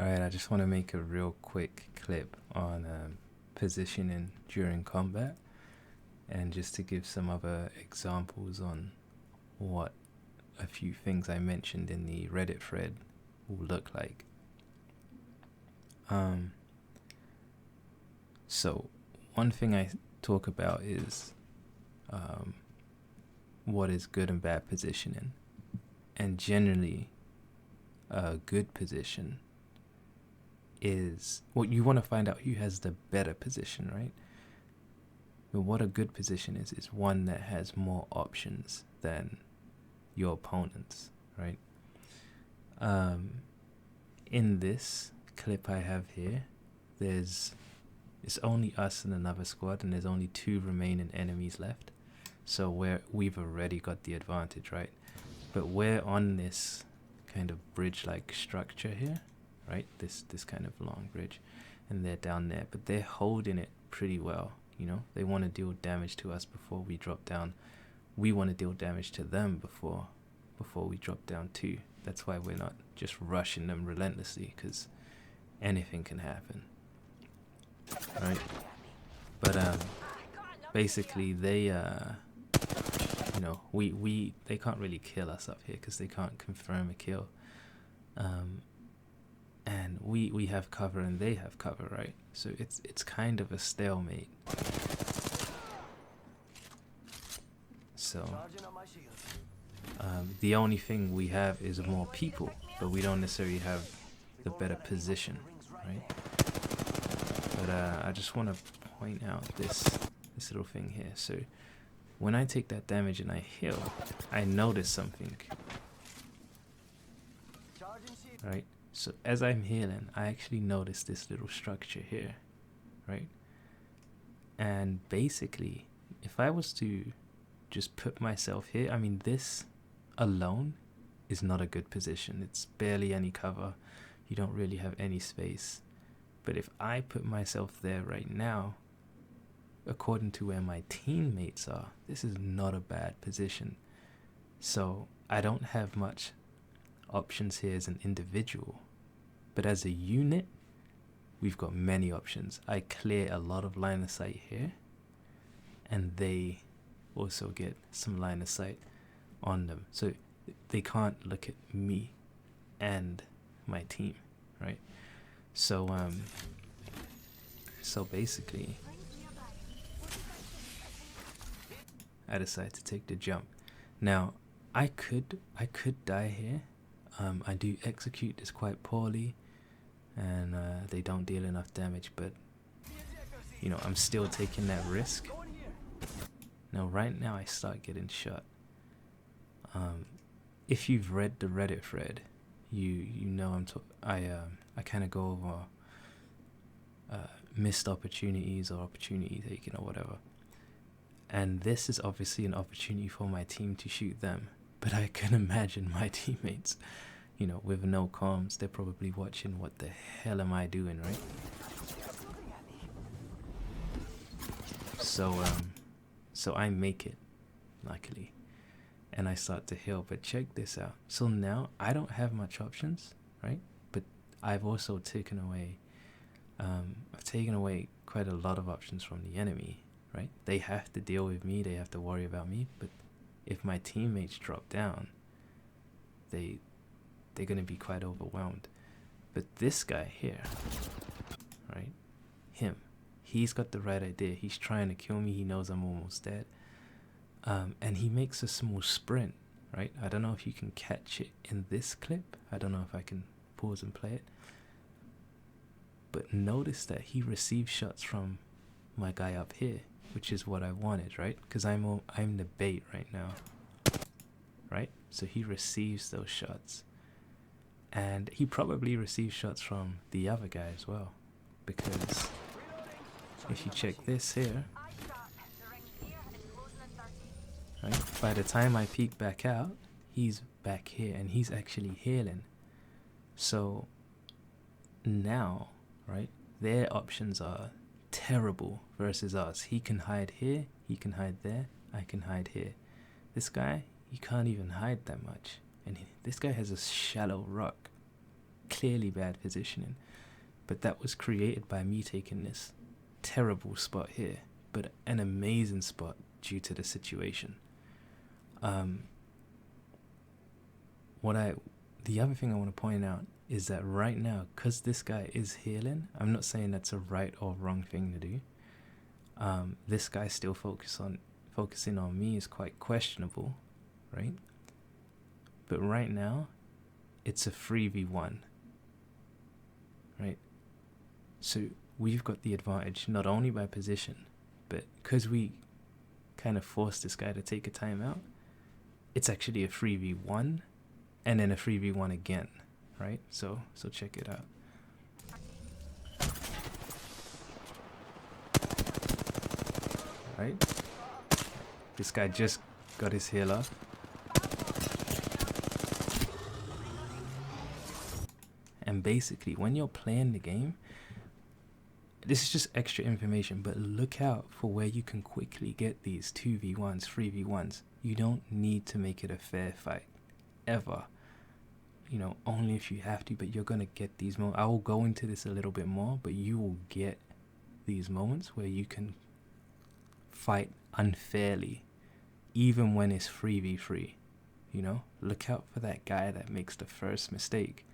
Alright, I just want to make a real quick clip on positioning during combat, and just to give some other examples on what a few things I mentioned in the Reddit thread will look like. So one thing I talk about is what is good and bad positioning, and generally a good position is what you want to find out who has the better position, right? But what a good position is one that has more options than your opponents, right? In this clip I have here, it's only us and another squad, and there's only 2 remaining enemies left. So we've already got the advantage, right? But we're on this kind of bridge-like structure here, right? This kind of long bridge, and they're down there, but they're holding it pretty well. You know, they want to deal damage to us before we drop down. We want to deal damage to them before we drop down too. That's why we're not just rushing them relentlessly, because anything can happen, right? But basically they you know, they can't really kill us up here because they can't confirm a kill. And we have cover and they have cover, right? So it's kind of a stalemate. So the only thing we have is more people, but we don't necessarily have the better position, right? But I just want to point out this little thing here. So when I take that damage and I heal, I notice something, right? So as I'm healing, I actually notice this little structure here, right? And basically, if I was to just put myself here, I mean, this alone is not a good position. It's barely any cover. You don't really have any space. But if I put myself there right now, according to where my teammates are, this is not a bad position. So I don't have much options here as an individual, but as a unit, we've got many options. I clear a lot of line of sight here, and they also get some line of sight on them, so they can't look at me and my team, right? So basically I decide to take the jump. Now I could die here. I do execute this quite poorly, and they don't deal enough damage, but you know, I'm still taking that risk. Now right now I start getting shot. If you've read the Reddit thread, you know I kind of go over missed opportunities or opportunity taken or whatever. And this is obviously an opportunity for my team to shoot them. But I can imagine my teammates, you know, with no comms, they're probably watching, what the hell am I doing, right? So I make it, luckily, and I start to heal. But check this out. So now I don't have much options, right? But I've also taken away, quite a lot of options from the enemy, right? They have to deal with me, they have to worry about me, but if my teammates drop down, they're gonna be quite overwhelmed. But this guy here, right? He's got the right idea. He's trying to kill me. He knows I'm almost dead. And he makes a small sprint, right? I don't know if you can catch it in this clip. I don't know if I can pause and play it. But notice that he receives shots from my guy up here, which is what I wanted, right? Because I'm the bait right now, right? So he receives those shots, and he probably receives shots from the other guy as well, because if you check this here, right, by the time I peek back out, he's back here and he's actually healing. So now, right, their options are terrible versus us. He can hide here, he can hide there, I can hide here. This guy, he can't even hide that much, and this guy has a shallow rock clearly bad positioning. But that was created by me taking this terrible spot here, but an amazing spot due to the situation. The other thing I want to point out is that right now, because this guy is healing, I'm not saying that's a right or wrong thing to do. This guy still focusing on me is quite questionable, right? But right now, it's a 3v1, right? So we've got the advantage not only by position, but because we kind of forced this guy to take a timeout, it's actually a 3v1 and then a 3v1 again, right? So check it out. Right? This guy just got his heal off. And basically, when you're playing the game, this is just extra information, but look out for where you can quickly get these 2v1s, 3v1s. You don't need to make it a fair fight, ever. You know, only if you have to, but you're going to get these moments. I will go into this a little bit more, but you will get these moments where you can fight unfairly, even when it's 3v3. You know, look out for that guy that makes the first mistake.